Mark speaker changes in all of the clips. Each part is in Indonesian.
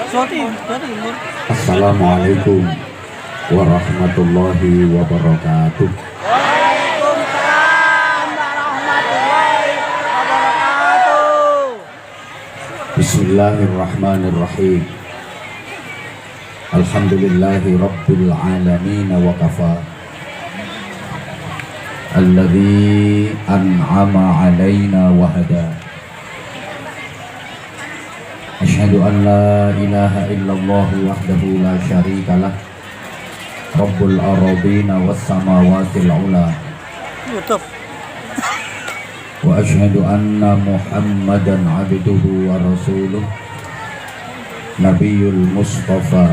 Speaker 1: Assalamualaikum warahmatullahi wabarakatuh.
Speaker 2: Waalaikumsalam warahmatullahi wabarakatuh.
Speaker 1: Bismillahirrahmanirrahim. Alhamdulillahi rabbil alamin wa kafa. Alladzi an'ama alaina wa hada. Asyhadu an la ilaha illallah wahdahu la syarikalah. Rabbul aradina was samawatil ula.
Speaker 2: YouTube.
Speaker 1: Wa asyhadu anna Muhammadan abduhu wa rasuluh. Nabiyul Mustafa.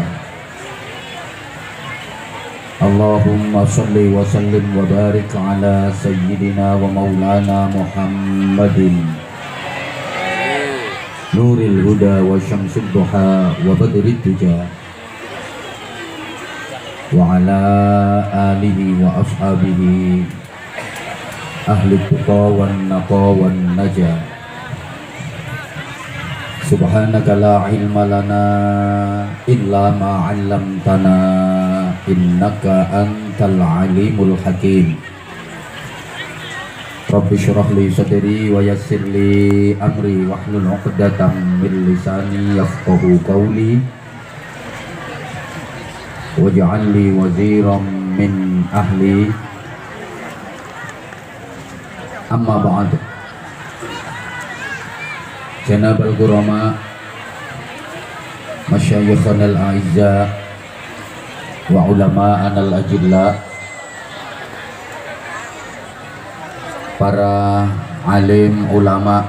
Speaker 1: Allahumma salli wa sallim wa barik ala sayyidina wa maulana Muhammadin Nuril huda wa syamsid duha wa badrid duja wa ala alihi wa ashabihi ahli tuqa wan naqa wan najah. Subhanaka la ilma lana illa ma 'allamtana innaka antal alimul hakim. Rabbi syrah li sadri wa yassir li amri wahlul 'uqdatam min lisani yafqahu qawli waj'al li waziran min ahli. Amma ba'd. Janabal Qurama, Masyayikhana al-a'izza wa ulama'ana al-ajilla, para alim ulama,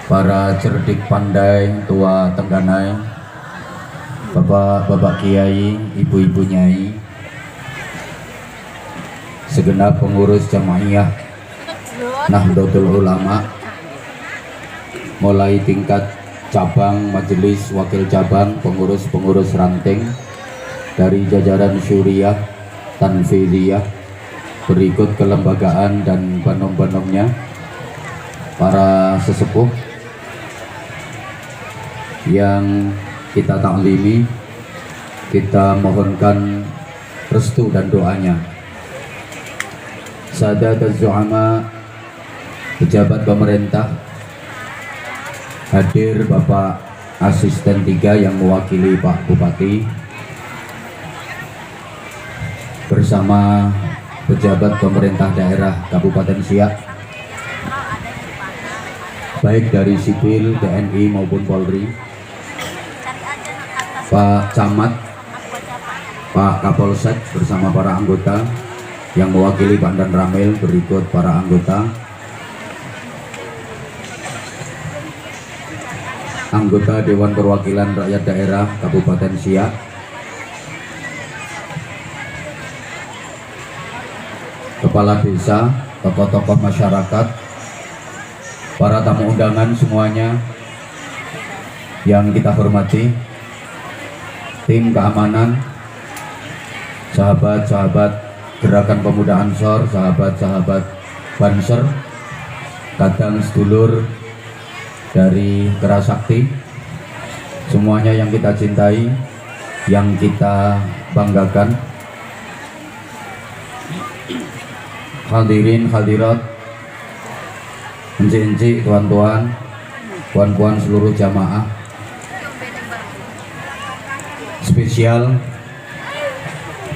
Speaker 1: para cerdik pandai, tua tengganai, bapak-bapak kiai, ibu-ibu nyai, segenap pengurus jamaiyah Nahdlatul Ulama, mulai tingkat cabang, majelis, wakil cabang, pengurus-pengurus ranting dari jajaran syuriah, tanfidiyah, berikut kelembagaan dan banom-banomnya, para sesepuh yang kita taklimi, kita mohonkan restu dan doanya. Sadat az-zu'ama, pejabat pemerintah, hadir Bapak Asisten 3 yang mewakili Pak Bupati bersama pejabat pemerintah daerah Kabupaten Siak, baik dari sipil, TNI maupun Polri, Pak Camat, Pak Kapolsek bersama para anggota yang mewakili Pak Dan Ramil, berikut para anggota Dewan Perwakilan Rakyat Daerah Kabupaten Siak, kepala desa, tokoh-tokoh masyarakat, para tamu undangan semuanya yang kita hormati, tim keamanan, sahabat-sahabat Gerakan Pemuda Ansor, sahabat-sahabat Banser, kadang sedulur dari Kerasakti, semuanya yang kita cintai, yang kita banggakan. Hadirin hadirat, encik-encik, tuan-tuan, puan-puan seluruh jamaah, spesial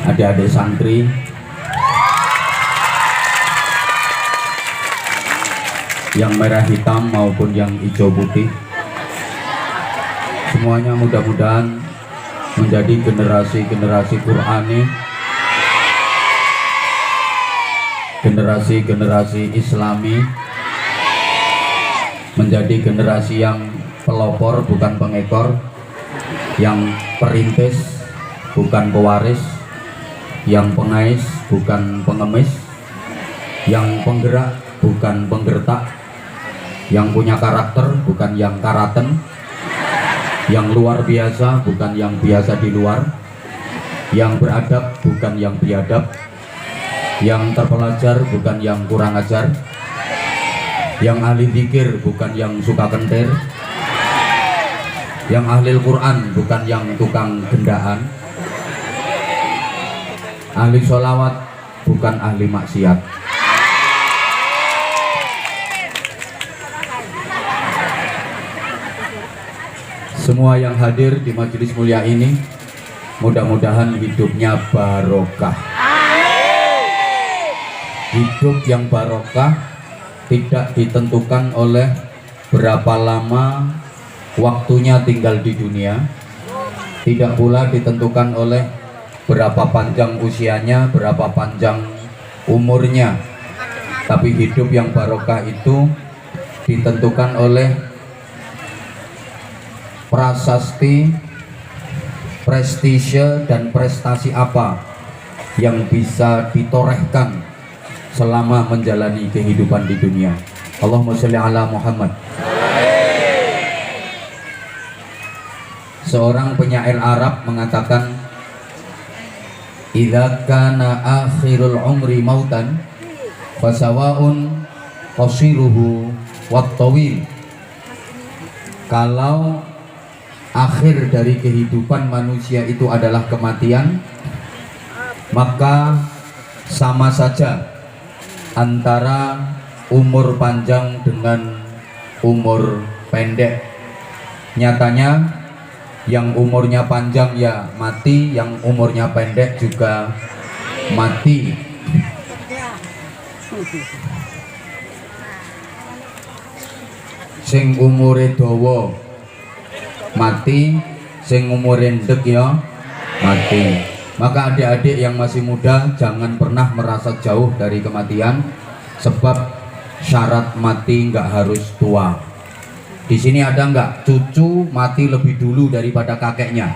Speaker 1: adik-adik santri, yang merah hitam maupun yang hijau putih, semuanya mudah-mudahan menjadi generasi-generasi Qur'ani, generasi-generasi Islami, menjadi generasi yang pelopor bukan pengekor, yang perintis bukan pewaris, yang pengais bukan pengemis, yang penggerak bukan penggertak, yang punya karakter bukan yang karaten, yang luar biasa bukan yang biasa di luar, yang beradab bukan yang biadab, yang terpelajar bukan yang kurang ajar, yang ahli zikir bukan yang suka kentir, yang ahli Quran, bukan yang tukang gendaan, ahli sholawat, bukan ahli maksiat. Semua yang hadir di majelis mulia ini, mudah-mudahan hidupnya barokah. Hidup yang barokah tidak ditentukan oleh berapa lama waktunya tinggal di dunia, tidak pula ditentukan oleh berapa panjang usianya, berapa panjang umurnya. Tapi hidup yang barokah itu ditentukan oleh prasasti, prestise, dan prestasi apa yang bisa ditorehkan selama menjalani kehidupan di dunia. Allahumma sholli ala Muhammad. Seorang penyair Arab mengatakan, idza kana akhirul umri mautan fasawaun qasiruhu wat tawil. Kalau akhir dari kehidupan manusia itu adalah kematian, maka sama saja antara umur panjang dengan umur pendek. Nyatanya yang umurnya panjang ya mati, yang umurnya pendek juga mati. Sing umure dawa mati, sing umure ndek ya mati. Maka adik-adik yang masih muda jangan pernah merasa jauh dari kematian, sebab syarat mati nggak harus tua. Di sini ada nggak cucu mati lebih dulu daripada kakeknya?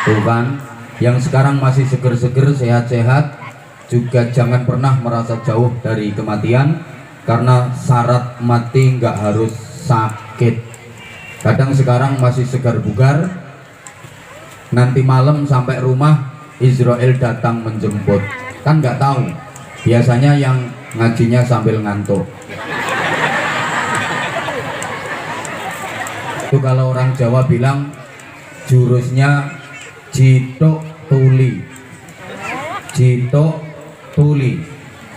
Speaker 1: Tuh kan, yang sekarang masih seger-seger, sehat-sehat, juga jangan pernah merasa jauh dari kematian, karena syarat mati nggak harus sakit. Kadang sekarang masih segar bugar, nanti malam sampai rumah Israel datang menjemput, kan nggak tahu. Biasanya yang ngajinya sambil ngantuk. Itu kalau orang Jawa bilang jurusnya jitok tuli. Jitok tuli,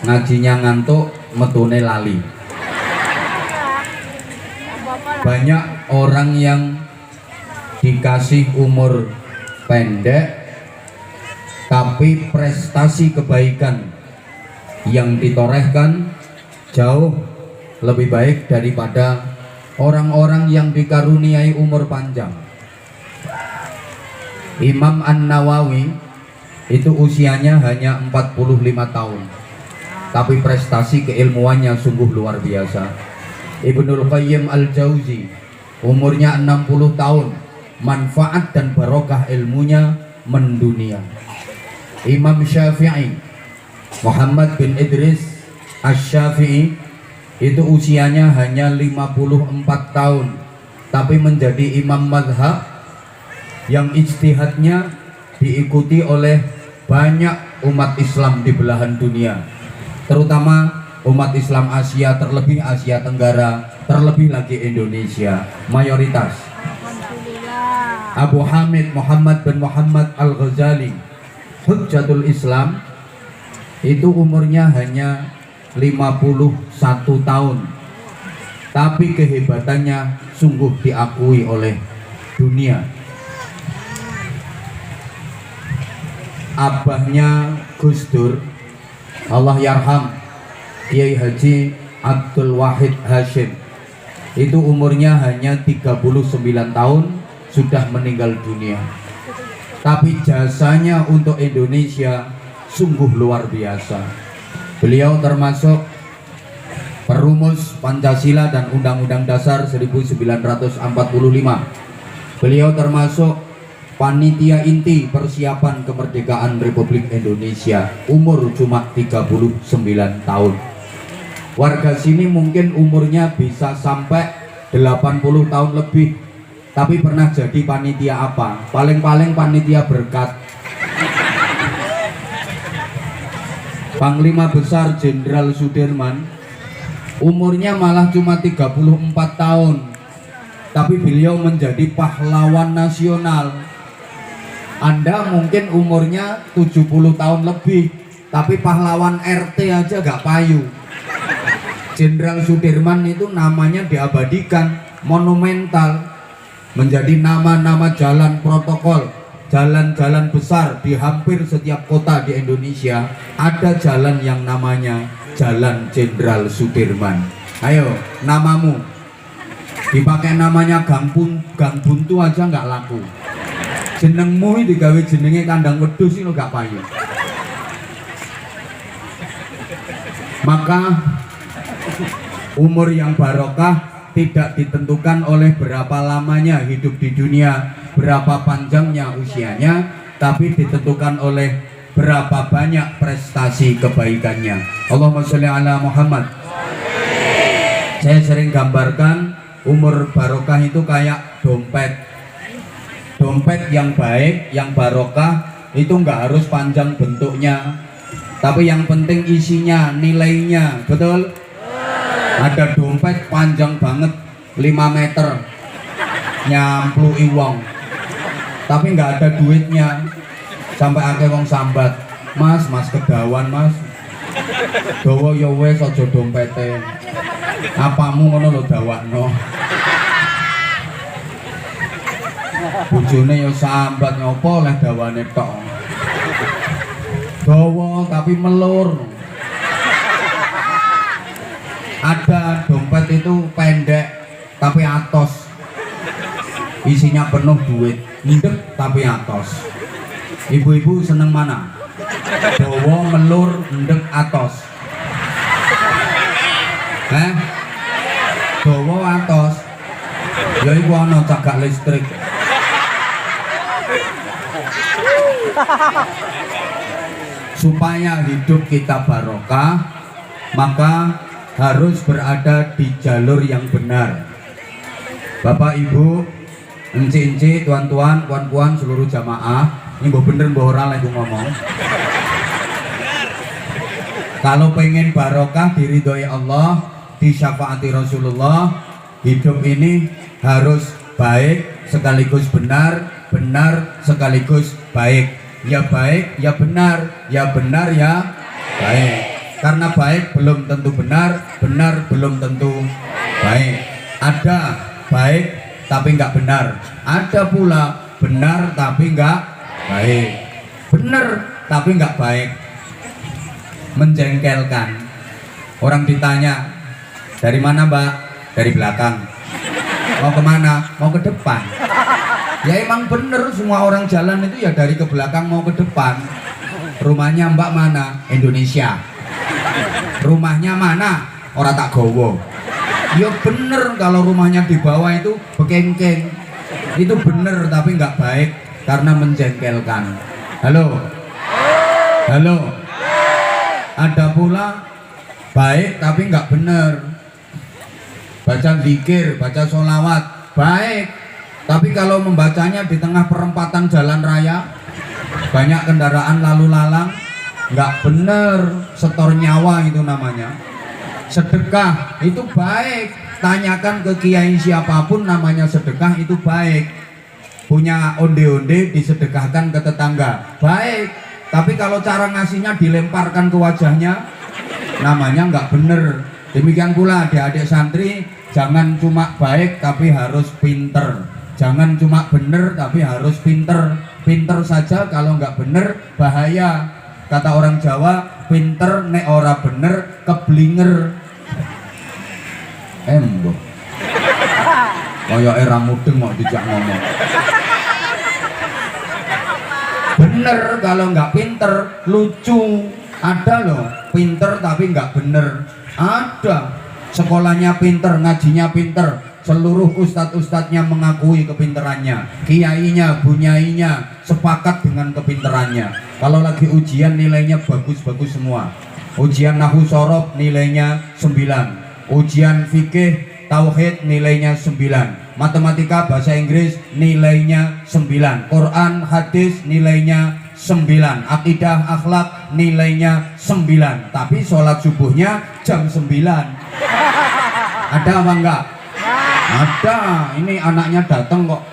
Speaker 1: ngajinya ngantuk, metune lali. Banyak orang yang dikasih umur pendek, tapi prestasi kebaikan yang ditorehkan jauh lebih baik daripada orang-orang yang dikaruniai umur panjang. Imam An-Nawawi itu usianya hanya 45 tahun, tapi prestasi keilmuannya sungguh luar biasa. Ibnul Qayyim Al-Jauzi umurnya 60 tahun, manfaat dan barokah ilmunya mendunia. Imam Syafi'i, Muhammad bin Idris Asy-Syafi'i, itu usianya hanya 54 tahun, tapi menjadi imam mazhab yang ijtihadnya diikuti oleh banyak umat Islam di belahan dunia, terutama umat Islam Asia, terlebih Asia Tenggara, terlebih lagi Indonesia, mayoritas. Abu Hamid Muhammad bin Muhammad Al-Ghazali, Hujjatul Islam, itu umurnya hanya 51 tahun, tapi kehebatannya sungguh diakui oleh dunia. Abahnya Gus Dur, Allah yarham, Kiai Haji Abdul Wahid Hashim, itu umurnya hanya 39 tahun, sudah meninggal dunia. Tapi jasanya untuk Indonesia sungguh luar biasa. Beliau termasuk perumus Pancasila dan Undang-Undang Dasar 1945. Beliau termasuk panitia inti persiapan kemerdekaan Republik Indonesia. Umur cuma 39 tahun. Warga sini mungkin umurnya bisa sampai 80 tahun lebih, tapi pernah jadi panitia apa? Paling-paling panitia berkat. Panglima Besar Jenderal Sudirman umurnya malah cuma 34 tahun, tapi beliau menjadi pahlawan nasional. Anda mungkin umurnya 70 tahun lebih, tapi pahlawan RT aja gak payu. Jenderal Sudirman itu namanya diabadikan, monumental, menjadi nama-nama jalan protokol, jalan-jalan besar di hampir setiap kota di Indonesia. Ada jalan yang namanya Jalan Jenderal Sudirman. Ayo, namamu dipakai namanya gang buntu aja nggak laku. Jenengmu ini digawe jenenge kandang wedhus itu gak payu. Maka umur yang barokah tidak ditentukan oleh berapa lamanya hidup di dunia, berapa panjangnya usianya, tapi ditentukan oleh berapa banyak prestasi kebaikannya. Allahumma sholli ala Muhammad. Saya sering gambarkan umur barokah itu kayak dompet. Dompet yang baik, yang barokah itu nggak harus panjang bentuknya, tapi yang penting isinya, nilainya, betul? Ada dompet panjang banget 5 meter, nyamplui wong, tapi nggak ada duitnya, sampai akeh wong sambat, mas kedawan mas, dawa ya wes aja dompete, apamu ngono lho dawakno. Bojone ya sambat nyopo oleh dawane tok. Dawa tapi melur. Ada dompet itu pendek tapi atos. Isinya penuh duit, ndek tapi atos. Ibu-ibu seneng mana? Dawa, melur, ndek, atos. Dawa atos. Ya iku ana cagak listrik. Supaya hidup kita barokah, maka harus berada di jalur yang benar. Bapak Ibu, enci-enci, tuan-tuan, puan-puan, seluruh jamaah, ini gue bener mbah ora lek ngomong. Kalau pengen barokah, diridhoi Allah, disyafaati Rasulullah, hidup ini harus baik sekaligus benar, benar sekaligus baik. Ya baik, ya benar, ya benar, ya baik. Karena baik belum tentu benar, benar belum tentu baik. Ada baik tapi nggak benar, ada pula benar tapi nggak baik. Benar tapi nggak baik, menjengkelkan. Orang ditanya, dari mana mbak? Dari belakang. Mau kemana? Mau ke depan. Ya emang bener, semua orang jalan itu ya dari ke belakang mau ke depan. Rumahnya mbak mana? Indonesia. Rumahnya mana? Orang tak gowo. Ya bener, kalau rumahnya di bawah itu bekengkeng. Itu bener tapi nggak baik karena menjengkelkan. Halo? Halo? Ada pula baik tapi nggak bener. Baca zikir, baca sholawat, baik. Tapi kalau membacanya di tengah perempatan jalan raya, banyak kendaraan lalu lalang, nggak bener, setor nyawa itu namanya. Sedekah itu baik, tanyakan ke kiai siapapun, namanya sedekah itu baik. Punya onde-onde disedekahkan ke tetangga, baik. Tapi kalau cara ngasihnya dilemparkan ke wajahnya, namanya nggak bener. Demikian pula adik-adik santri, jangan cuma baik tapi harus pinter. Jangan cuma bener tapi harus pinter. Pinter saja kalau nggak bener bahaya. Kata orang Jawa, pinter nek ora bener keblinger. Mbok. Kaya era mudeng mau dijak ngomong. Bener kalau nggak pinter lucu. Ada loh pinter tapi nggak bener. Ada. Sekolahnya pinter, ngajinya pinter. Seluruh ustadz-ustadznya mengakui kepinterannya, kiainya, bunyainya sepakat dengan kepinterannya. Kalau lagi ujian nilainya bagus-bagus semua. Ujian nahwu shorof nilainya 9. Ujian fikih tauhid nilainya 9. Matematika bahasa Inggris nilainya 9. Quran hadis nilainya 9. Akidah akhlak nilainya 9. Tapi sholat subuhnya jam 9. Ada apa enggak? Ada, ini anaknya datang kok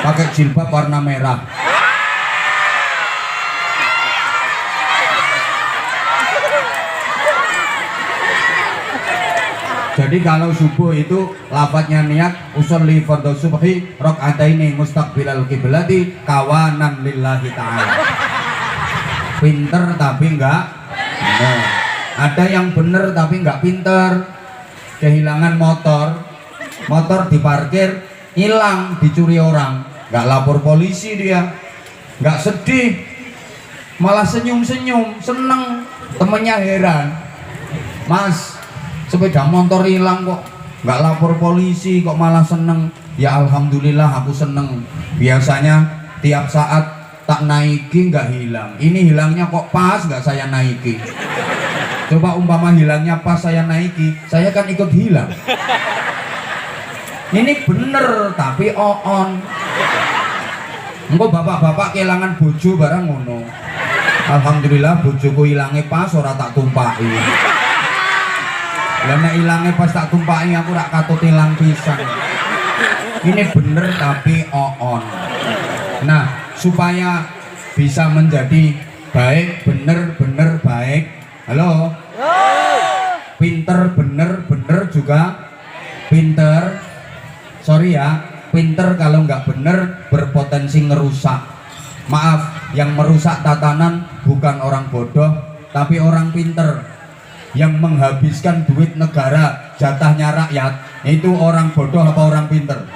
Speaker 1: pakai jilbab warna merah. Jadi kalau subuh itu lafadznya niat usolli fardhu subhi rakaataini mustaqbilal qiblati kawanan lillahi ta'ala. Pinter tapi enggak bener. Ada yang bener tapi enggak pinter. Kehilangan motor diparkir hilang, dicuri orang, enggak lapor polisi, dia enggak sedih, malah senyum-senyum, seneng. Temennya heran, Mas, sepeda motor hilang kok nggak lapor polisi, kok malah seneng. Ya alhamdulillah aku seneng. Biasanya tiap saat tak naiki nggak hilang, ini hilangnya kok pas nggak saya naiki. Coba umpama hilangnya pas saya naiki, saya kan ikut hilang. Ini bener tapi on. Engko bapak-bapak kehilangan bojo barang ngono. Alhamdulillah bojoku hilangnya pas ora tak tumpaki. Lah nek ilange pas tak tumpaki aku rak katut ilang pisan. Ini bener tapi on. Nah, supaya bisa menjadi baik, bener baik. Halo. Pinter bener juga pinter. Sorry ya, pinter kalau nggak bener berpotensi ngerusak. Maaf, yang merusak tatanan bukan orang bodoh, tapi orang pinter. Yang menghabiskan duit negara, jatahnya rakyat, itu orang bodoh apa orang pinter?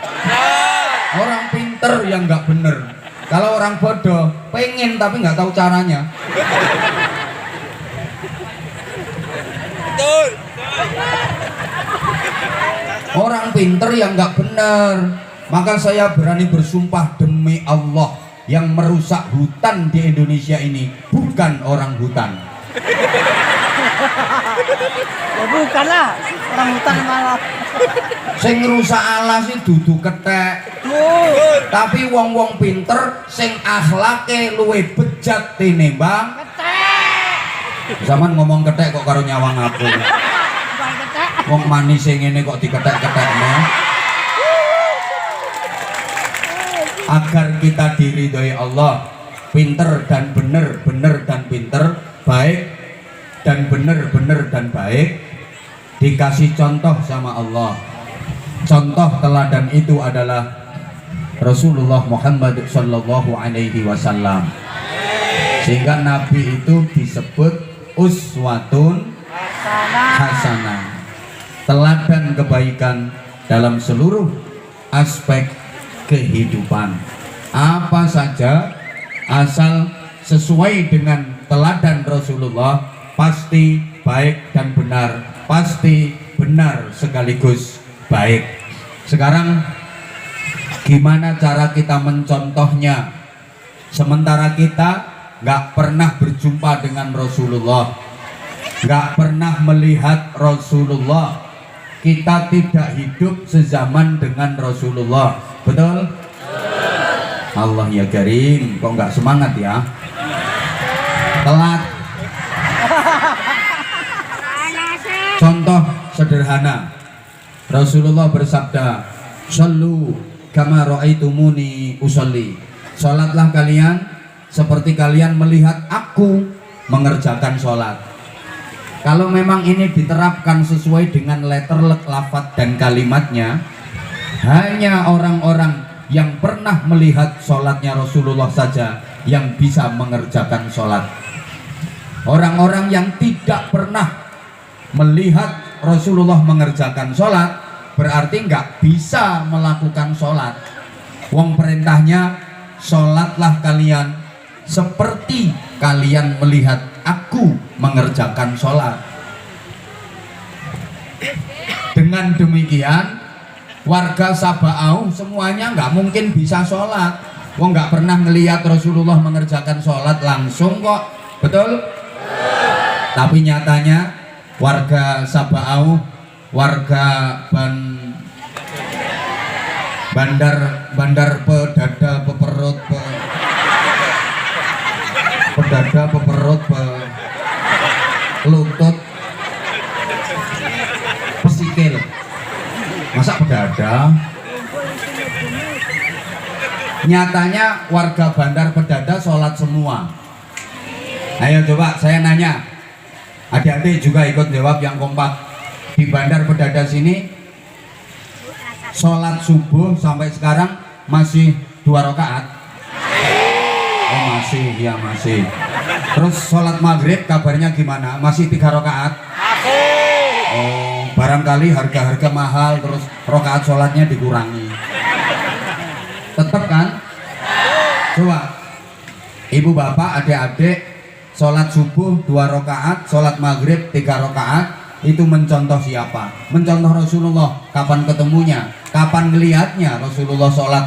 Speaker 1: Orang pinter yang nggak bener. Kalau orang bodoh pengen tapi nggak tahu caranya. Orang pinter yang nggak bener. Maka saya berani bersumpah demi Allah, yang merusak hutan di Indonesia ini bukan orang hutan.
Speaker 2: Ya bukan lah, orang hutan malah.
Speaker 1: Sing ngrusak alas sih dudu kethek. Tapi wong-wong pinter sing akhlake luwih bejat tinimbang kethek. Zaman ngomong kethek kok karo nyawang aku.
Speaker 2: Bukan kethek.
Speaker 1: Wong manis sing ngene kok dikethek-kethekne. Agar kita diridhoi Allah, pinter dan bener dan pinter, baik dan bener dan baik, dikasih contoh sama Allah. Contoh teladan itu adalah Rasulullah Muhammad sallallahu alaihi wasallam. Sehingga Nabi itu disebut uswatun hasanah, teladan kebaikan dalam seluruh aspek kehidupan. Apa saja asal sesuai dengan teladan Rasulullah pasti baik dan benar, pasti benar sekaligus baik. Sekarang gimana cara kita mencontohnya? Sementara kita nggak pernah berjumpa dengan Rasulullah, nggak pernah melihat Rasulullah, kita tidak hidup sezaman dengan Rasulullah. Betul? Allah ya Karim, kok nggak semangat ya? Telat. Contoh sederhana, Rasulullah bersabda, "Shallu kama ra'aitumuni usolli." Sholatlah kalian seperti kalian melihat aku mengerjakan sholat. Kalau memang ini diterapkan sesuai dengan letter lafaz dan kalimatnya, hanya orang-orang yang pernah melihat sholatnya Rasulullah saja yang bisa mengerjakan sholat. Orang-orang yang tidak pernah melihat Rasulullah mengerjakan sholat berarti nggak bisa melakukan sholat. Wong perintahnya, sholatlah kalian seperti kalian melihat aku mengerjakan sholat. Dengan demikian warga Saba'au semuanya nggak mungkin bisa sholat. Wong nggak pernah ngelihat Rasulullah mengerjakan sholat langsung kok, betul? Tapi nyatanya warga Saba'au, warga bandar pedada peperut pedada peperut lutut pesikil, masa pedada Pedada. Nyatanya warga Bandar Pedada sholat semua. Ayo coba saya nanya, adik-adik juga ikut jawab yang kompak. Di Bandar Pedada sini sholat subuh sampai sekarang masih 2 rakaat. Oh masih, ya masih. Terus sholat maghrib kabarnya gimana? Masih 3 rakaat? Oh, barangkali harga-harga mahal terus rakaat sholatnya dikurangi. Tetap kan? Coba ibu bapak adik-adik sholat subuh 2 rakaat, sholat maghrib 3 rakaat, itu mencontoh siapa? Mencontoh Rasulullah. Kapan ketemunya? Kapan ngelihatnya Rasulullah sholat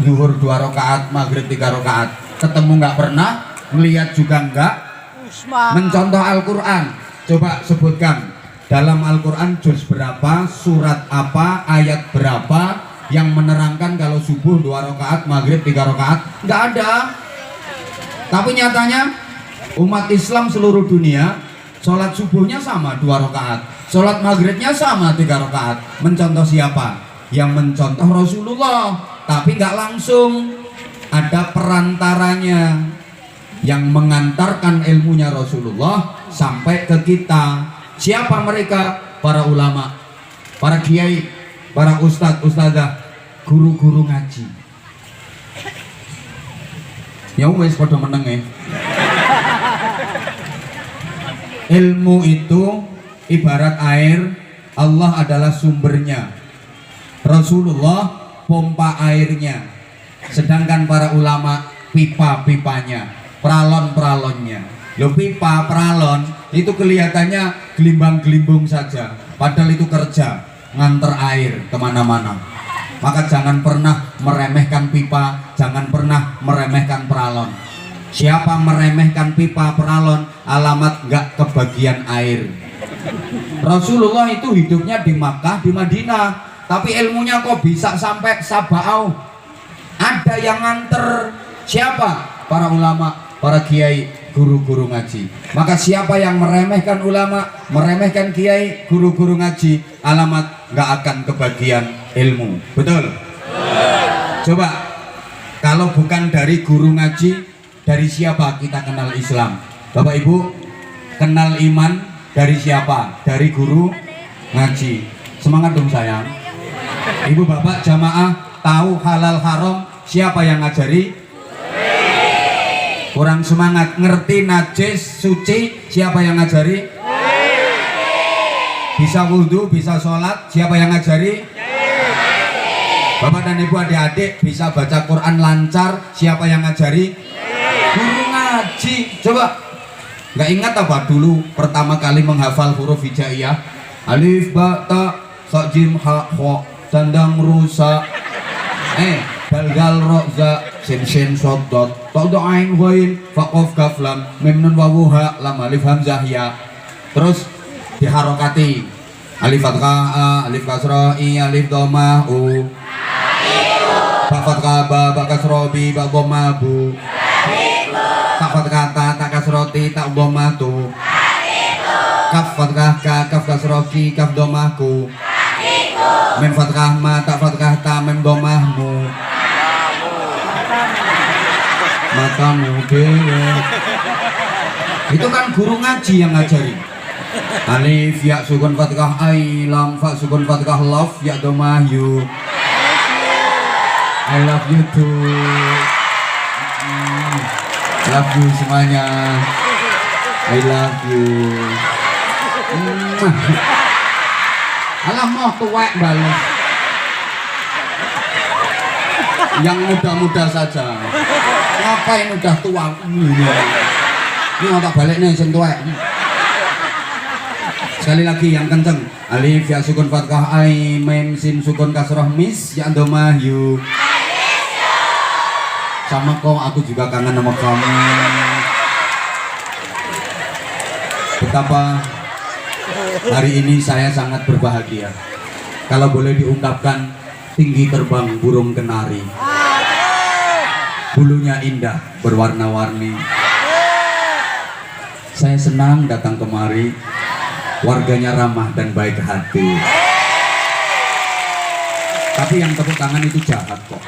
Speaker 1: zuhur 2 rakaat, maghrib 3 rakaat? Ketemu nggak pernah, ngelihat juga nggak. Mencontoh Al-Quran, coba sebutkan dalam Al-Quran juz berapa, surat apa, ayat berapa yang menerangkan kalau subuh 2 rakaat, maghrib 3 rakaat? Nggak ada. Tapi nyatanya umat Islam seluruh dunia sholat subuhnya sama 2 rakaat, sholat maghribnya sama 3 rakaat. Mencontoh siapa? Yang mencontoh Rasulullah, tapi nggak langsung. Ada perantaranya yang mengantarkan ilmunya Rasulullah sampai ke kita. Siapa mereka? Para ulama, para kiai, para ustadz, ustadzah, guru-guru ngaji. Ya wes pada meneng. Ilmu itu ibarat air, Allah adalah sumbernya, Rasulullah pompa airnya. Sedangkan para ulama pipa-pipanya, pralon-pralonnya. Loh, pipa, pralon itu kelihatannya gelimbang-gelimbung saja, padahal itu kerja nganter air kemana-mana. Maka jangan pernah meremehkan pipa, jangan pernah meremehkan pralon. Siapa meremehkan pipa, pralon, alamat nggak kebagian air. Rasulullah itu hidupnya di Makkah, di Madinah, tapi ilmunya kok bisa sampai Sabau. Ada yang nganter. Siapa? Para ulama, para kiai, guru-guru ngaji. Maka siapa yang meremehkan ulama, meremehkan kiai, guru-guru ngaji, alamat nggak akan kebagian ilmu. Betul? Coba, kalau bukan dari guru ngaji, dari siapa kita kenal Islam? Bapak Ibu, kenal iman dari siapa? Dari guru ngaji. Semangat dong sayang. Ibu bapak jamaah tahu halal haram, siapa yang ngajari? Kurang semangat. Ngerti najis suci, siapa yang ngajari? Bisa wudhu, bisa sholat, siapa yang ngajari? Bapak dan ibu adik-adik bisa baca Quran lancar, siapa yang ngajari? Guru ngaji. Coba, nggak ingat apa dulu pertama kali menghafal huruf hijaiyah? Alif, ba, ta, sa, jim, ha, kha, dandang, rusa, dal, gal, ro, za, sin, shin, shod, dot, ta, da, ain, wain, fa, qaf, kaf, lam, mim, nun, wawu, ha, lam, alif, hamzah, ya. Terus diharokati. Alif fathah a, alif kasrah i, alif dhammah u, ba fathah ba, ba kasrah bi, ba dhammah bu, ta fathah ta, ta kasrah ti, ta dhammah tu, kaf fathah ka, kaf kasrah ki, kaf dhammah ku, mim fathah ma, ta fathah ta, mim dhammah mu, matamu dewe. Itu kan guru ngaji yang ngajari. Alif ya sukun fathah ai, lam fa sukun fathah love, ya dhammah you. I love you too. Love you semuanya. I love you. Alah mau tuwek balik. Yang muda-muda saja. Ngapain udah tua? Ini mau tak balik nih sing tuwek. Sekali lagi yang kenceng. Alif ya sukun fathah ai, mim sin sukun kasroh mis, ya dhammah you. Sama kok, aku juga kangen sama kamu. Betapa hari ini saya sangat berbahagia. Kalau boleh diungkapkan, tinggi terbang burung kenari. Bulunya indah, berwarna-warni. Saya senang datang kemari. Warganya ramah dan baik hati. Tapi yang tepuk tangan itu jahat kok.